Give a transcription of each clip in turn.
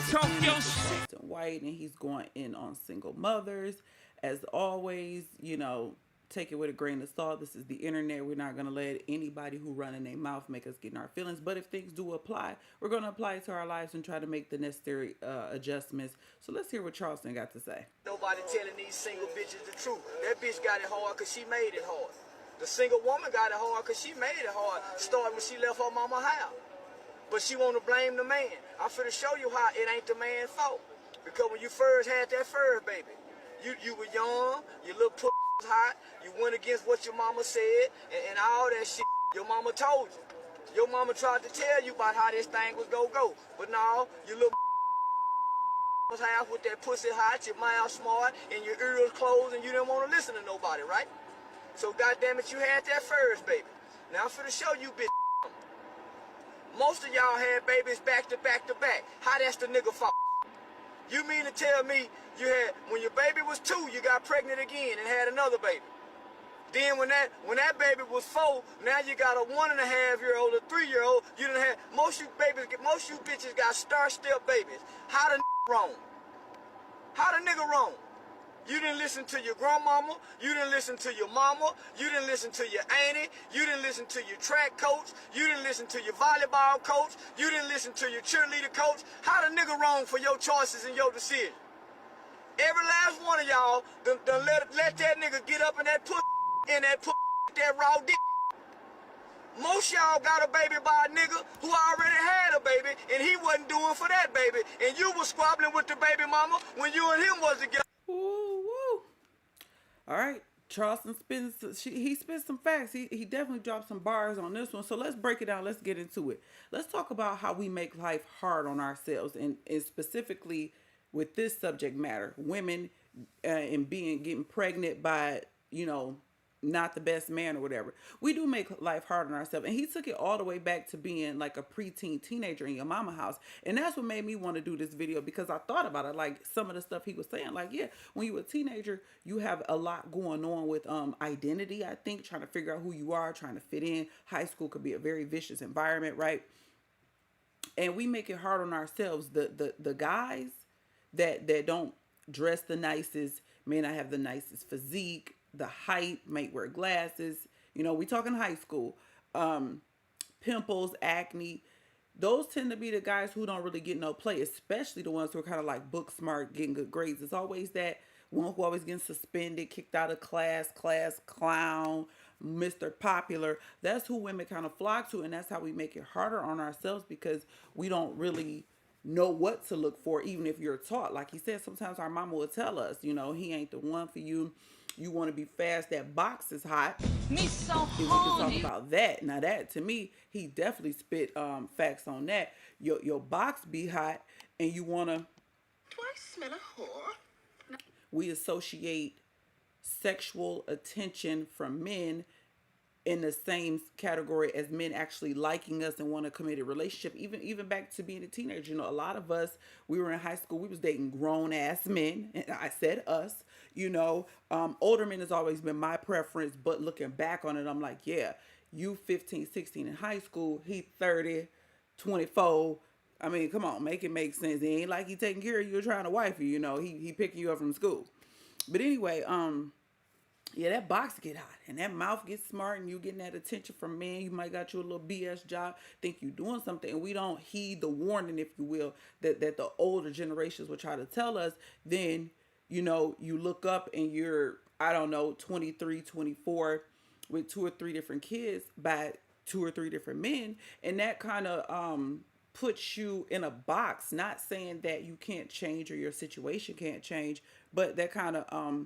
Talk your Charleston White, and he's going in on single mothers. As always, take it with a grain of salt. This is the internet. We're not going to let anybody who run in their mouth make us get in our feelings. But if things do apply, we're going to apply it to our lives and try to make the necessary adjustments. So let's hear what Charleston got to say. Nobody telling these single bitches the truth. That bitch got it hard because she made it hard. The single woman got it hard because she made it hard, starting when she left her mama house. But she want to blame the man. I'm finna show you how it ain't the man's fault. Because when you first had that first baby, you were young, your little pussy was hot, you went against what your mama said, and all that shit your mama told you. Your mama tried to tell you about how this thing was go. But now, your little was half with that pussy hot, your mouth smart, and your ears closed, and you didn't want to listen to nobody, right? So goddamn it, you had that first baby. Now I'm finna show you bitch. Most of y'all had babies back to back to back. How that's the nigga fault? You mean to tell me you had, when your baby was 2, you got pregnant again and had another baby? Then when that baby was 4, now you got a 1.5-year-old, a 3-year-old. You done had most you bitches got star-step babies. How the wrong? How the nigga wrong? You didn't listen to your grandmama, you didn't listen to your mama, you didn't listen to your auntie, you didn't listen to your track coach, you didn't listen to your volleyball coach, you didn't listen to your cheerleader coach. How the nigga wrong for your choices and your decision? Every last one of y'all done let that nigga get up in that that raw dick. Most y'all got a baby by a nigga who already had a baby and he wasn't doing for that baby, and you was squabbling with the baby mama when you and him was together. Woo. All right, Charleston he spits some facts. He definitely dropped some bars on this one. So let's break it down. Let's get into it. Let's talk about how we make life hard on ourselves, and specifically with this subject matter, women and getting pregnant by not the best man or whatever. We do make life hard on ourselves. And he took it all the way back to being like a preteen teenager in your mama house. And that's what made me want to do this video, because I thought about it, like some of the stuff he was saying. Like, yeah, when you were a teenager, you have a lot going on with identity, I think, trying to figure out who you are, trying to fit in. High school could be a very vicious environment, right? And we make it hard on ourselves. The guys that don't dress the nicest, may not have the nicest physique, the height, might wear glasses. We talking high school. Pimples, acne. Those tend to be the guys who don't really get no play, especially the ones who are kind of like book smart, getting good grades. It's always that one who always getting suspended, kicked out of class clown, Mr. Popular. That's who women kind of flock to, and that's how we make it harder on ourselves, because we don't really know what to look for, even if you're taught. Like he said, sometimes our mama will tell us, he ain't the one for you. You want to be fast. That box is hot. me so And we can talk about that. Now that, to me, he definitely spit facts on that. Your box be hot, and you want to. Do I smell a whore? We associate sexual attention from men in the same category as men actually liking us and want a committed relationship. Even back to being a teenager, a lot of us, we were in high school, we was dating grown ass men, and I said us. Older men has always been my preference, but looking back on it, I'm like, yeah, you 15, 16 in high school, he 30, 24. I mean, come on, make it make sense. It ain't like he taking care of you or trying to wife you, he picking you up from school. But anyway, yeah, that box get hot and that mouth gets smart, and you getting that attention from men. You might got you a little BS job, think you doing something, and we don't heed the warning, if you will, that the older generations will try to tell us. Then, you look up and you're, 23, 24 with 2 or 3 different kids by 2 or 3 different men. And that kind of puts you in a box, not saying that you can't change or your situation can't change, but that kind of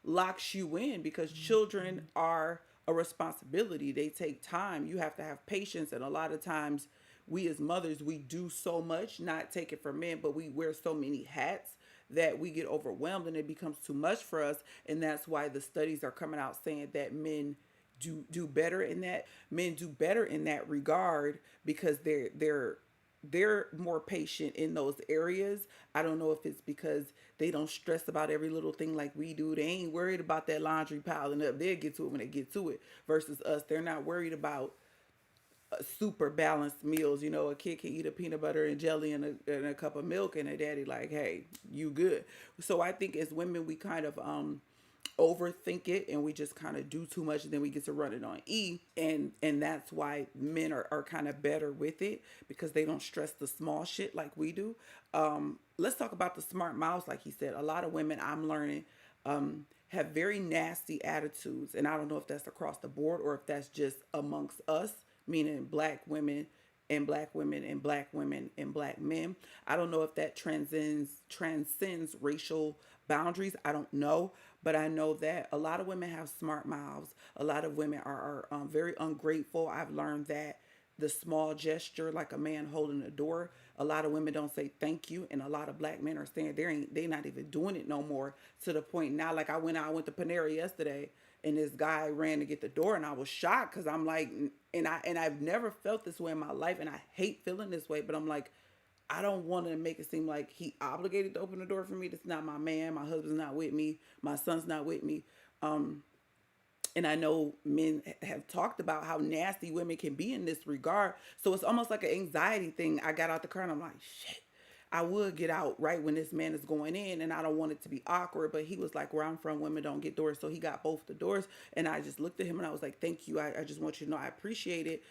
locks you in, because children are a responsibility. They take time. You have to have patience. And a lot of times we as mothers, we do so much, not take it from men, but we wear so many hats that we get overwhelmed and it becomes too much for us. And that's why the studies are coming out saying that men do better in that. Men do better in that regard because they're more patient in those areas. I don't know if it's because they don't stress about every little thing like we do. They ain't worried about that laundry piling up. They'll get to it when they get to it. Versus us, they're not worried about super balanced meals. You know, a kid can eat a peanut butter and jelly and a cup of milk, and a daddy like, hey, you good. So I think as women, we kind of overthink it, and we just kind of do too much, and then we get to run it on and that's why men are kind of better with it, because they don't stress the small shit like we do. Let's talk about the smart mouths. Like he said, a lot of women, I'm learning, have very nasty attitudes, and I don't know if that's across the board or if that's just amongst us, meaning black women and black women and black women and black men. I don't know if that transcends racial boundaries. I don't know, but I know that a lot of women have smart mouths. A lot of women are very ungrateful. I've learned that the small gesture, like a man holding a door, a lot of women don't say thank you, and a lot of black men are saying they not even doing it no more, to the point now. Like I went to Panera yesterday, and this guy ran to get the door, and I was shocked, because I'm like, I've never felt this way in my life, and I hate feeling this way, but I'm like, I don't want to make it seem like he obligated to open the door for me. That's not my man. My husband's not with me. My son's not with me. And I know men have talked about how nasty women can be in this regard. So it's almost like an anxiety thing. I got out the car and I'm like, shit, I would get out right when this man is going in, and I don't want it to be awkward. But he was like, where I'm from, women don't get doors. So he got both the doors. And I just looked at him and I was like, thank you. I just want you to know I appreciate it.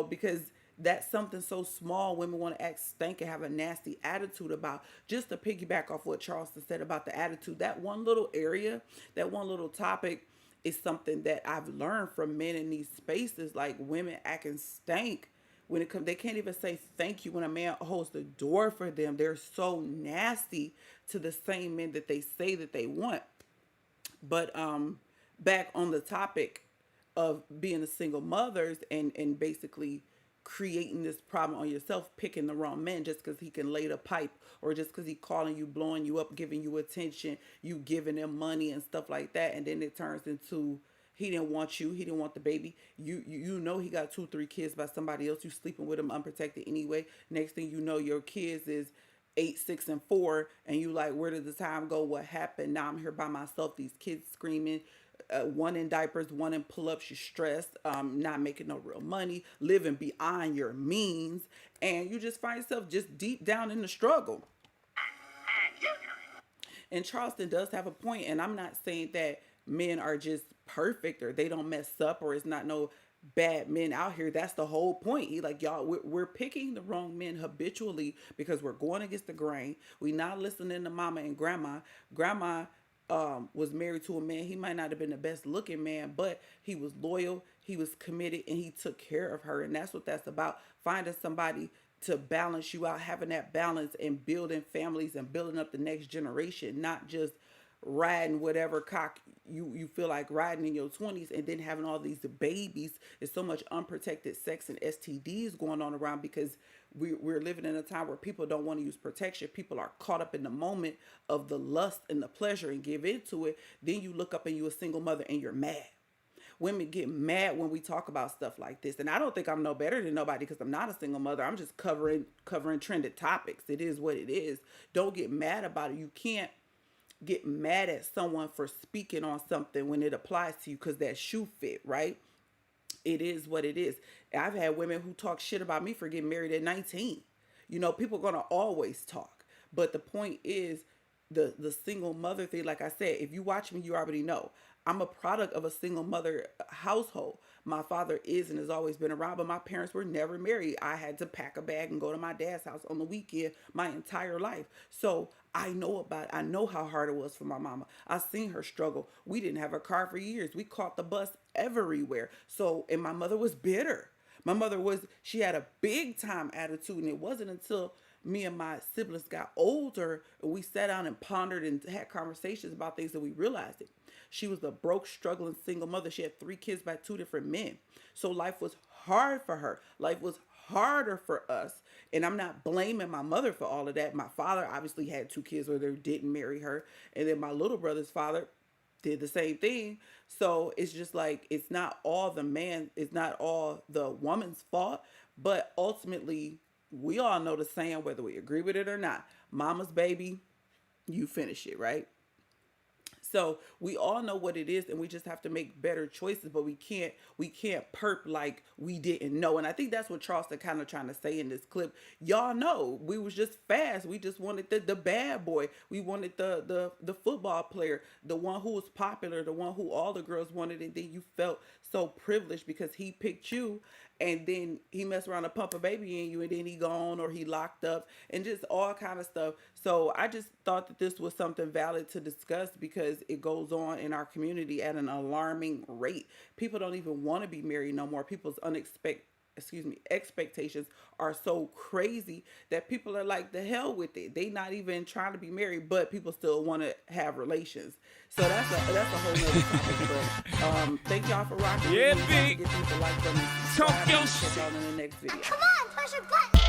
Because that's something so small women want to act stank and have a nasty attitude about. Just to piggyback off what Charleston said about the attitude, that one little area, that one little topic is something that I've learned from men in these spaces. Like, women acting stank when it comes, they can't even say thank you when a man holds the door for them. They're so nasty to the same men that they say that they want. But back on the topic of being a single mothers and basically creating this problem on yourself, picking the wrong man just because he can lay the pipe, or just because he calling you, blowing you up, giving you attention, you giving him money and stuff like that, and then it turns into he didn't want you, he didn't want the baby. You know he got 2-3 kids by somebody else. You sleeping with him unprotected anyway. Next thing you know, your kids is 8, 6, and 4, and you like, where did the time go? What happened? Now I'm here by myself. These kids screaming. One in diapers, one in pull-ups. You're stressed, not making no real money, living beyond your means, and you just find yourself just deep down in the struggle. And Charleston does have a point, and I'm not saying that men are just perfect or they don't mess up or it's not no bad men out here. That's the whole point. He like, y'all, we're picking the wrong men habitually because we're going against the grain. We not listening to mama and grandma. Grandma was married to a man. He might not have been the best looking man, but he was loyal, he was committed, and he took care of her. And that's what that's about. Finding somebody to balance you out, having that balance, and building families and building up the next generation, not just riding whatever cock you feel like riding in your 20s, and then having all these babies. There's so much unprotected sex and STDs going on around because we're living in a time where people don't want to use protection. People are caught up in the moment of the lust and the pleasure and give into it. Then you look up and you're a single mother and you're mad. Women get mad when we talk about stuff like this. And I don't think I'm no better than nobody because I'm not a single mother. I'm just covering trended topics. It is what it is. Don't get mad about it. You can't get mad at someone for speaking on something when it applies to you because that shoe fit, right? It is what it is. I've had women who talk shit about me for getting married at 19. You know, people are going to always talk. But the point is the single mother thing. Like I said, if you watch me, you already know. I'm a product of a single mother household. My father is and has always been around, but my parents were never married. I had to pack a bag and go to my dad's house on the weekend my entire life. So I know how hard it was for my mama. I seen her struggle. We didn't have a car for years. We caught the bus everywhere. So, and my mother was bitter. She had a big time attitude, and it wasn't until me and my siblings got older and we sat down and pondered and had conversations about things that we realized it. She was a broke, struggling single mother. She had 3 kids by 2 different men. So life was hard for her. Life was harder for us. And I'm not blaming my mother for all of that. My father obviously had 2 kids where they didn't marry her. And then my little brother's father did the same thing. So it's just like, it's not all the woman's fault. But ultimately, we all know the saying, whether we agree with it or not. Mama's baby, you finish it, right? So we all know what it is, and we just have to make better choices. But we can't perp like we didn't know. And I think that's what Charleston kind of trying to say in this clip. Y'all know we was just fast. We just wanted the bad boy. We wanted the football player, the one who was popular, the one who all the girls wanted, and then you felt so privileged because he picked you, and then he messed around and pump a baby in you, and then he gone or he locked up and just all kind of stuff. So I just thought that this was something valid to discuss because it goes on in our community at an alarming rate. People don't even want to be married no more. People's expectations are so crazy that people are like, the hell with it. They not even trying to be married, but people still want to have relations. So that's a whole nother topic. But thank y'all for rocking. Yeah, with me. big. Don't forget to like, button, Talk your subscribe, and check out in the next video. Come on, push a button.